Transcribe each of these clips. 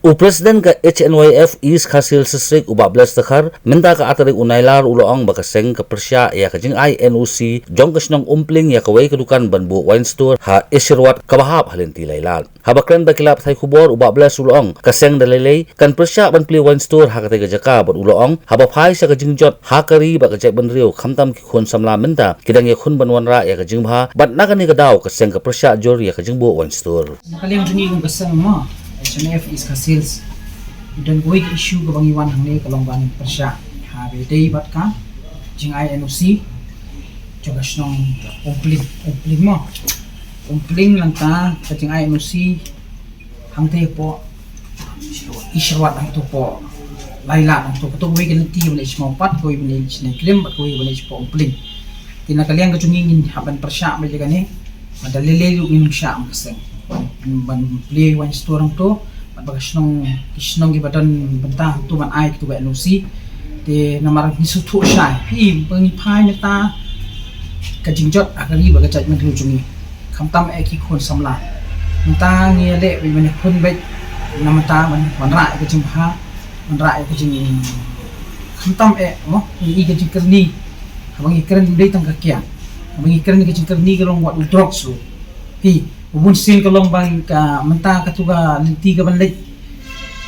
Presiden ka HNYF East Khasil Sisrik U14 takhar minta ka atarik unailar uloang bakaseng ka Persya ya kajing INOC jong kasnong umpling ya kawai kedukan banbu wine store ha isirwat kabahap halinti lailan. Habakren bakilap thai kubor U14 uloang kaseng dalilay kan Persya ban pli wine store ha katay gajaka ban uloang habaphai sa kajing jot ha kari bakajay banriyo khamtam ki khun samla minta kidang ya khun banwanra ya kajing bha bat nakani kadaw kaseng ka Persya jor ya kajing bu wine store. Nakaliang juni kung kasang mo HNF is Khasils dan gue issue ke bangiwan hangne kalong bang Persya ha bede bat ka jing INOC coba snong umpling mo umpling lang ta ka jing INOC hangte po isirwat ang to po laila ang to gue ganti wala ismo pat gue bini sinay klim bat gue wala ispo umpling tinakaliang kajungin haban Persya may gani madalilelo minum siya ang kaseng ban play wine store to bagas nong gibatan bentang tu ban ai tu NOC te namar nisutu shy pi bangi pai meta kajingjot akali baga jaj mentru jungi khamtam eki khon samla menta ngi le bi ban khon bet namata ban wanra ke jimpha wanra ke jing khamtam mo i ke jingkerni bangi keren dei tang kakya bangi keren ke jingkerni ke long wat drugs lu pi ubun sil kalong bang ka menta ka tuga linti ka banlay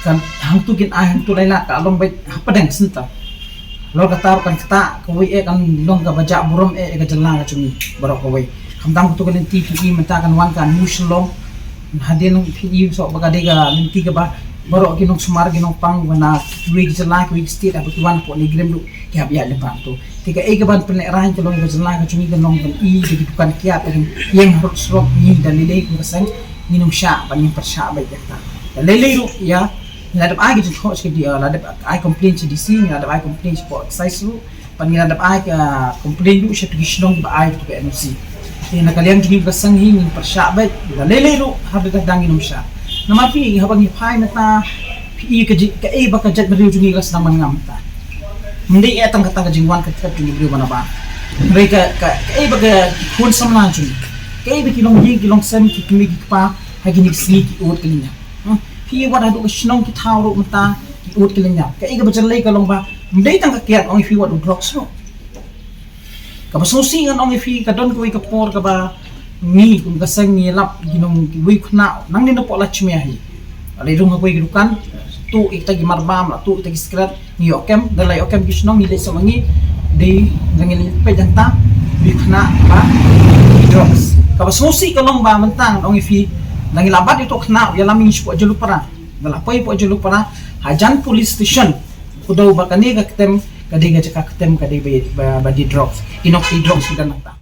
kan hang tu kin hang tu laila ka along bet padang senta lo ka tar kan kata ko wi kan long ka baja burum ka jalla ka chumi barok ko wi khamdam tu ka linti ki menta kan wan kan muslong hadin fi so baga de ka linti ka ba barok kinong sumar kinong pang wana wi ka jalla ka wi state abut wan po ni grem lu ki habya le bantu tika ega ban pene rahan kalong ka jalla ka chumi kan long kan i ki tukan kiat yang harus rock ni dalilay ko kasang minum siya paning Persya bay kata dalilay ro ya ngadap ay gitu coach ke dia ladap ay complain si DC ngadap ay complain si po size ro pan ngadap ay complain lu siya pigisnong ba ay to ka NOC nakaliang gini kasang hi min Persya bay dalilay ro habe kadang minum siya namapi habang ipay mata pi ka e baka jat beriu jungi gas naman ngamta hindi etang katang jingwan katat jungi beriu mana ba mereka ka e baga kun samla jungi kay kilong ying kilong sem ki kimi pa hagi ni sni ki ut kalinya pi wada do snong ki tawro mata ki ut kalinya kay ga bajalay kalong ba mday tang kakyat ong fi wadu blocks no ka basusingan ong fi ka don ko ka por ka ba ni kung kasang ni lap ginong wi khna nang ni no po lachmi ahi alay rung ko gidukan tu itagi marbam la tu itagi skrat ni okem dalay okem kisnong ni leso mangi de ngil pejanta wi khna ba drugs kabasusi kalong ba mentang ong ifi nangilabat itu kena ya laming po jaluk para galapay po jaluk para hajan police station kudaw ba kani ka ketem kadiga jaka ketem kadi ba di drugs inok di drugs kita nata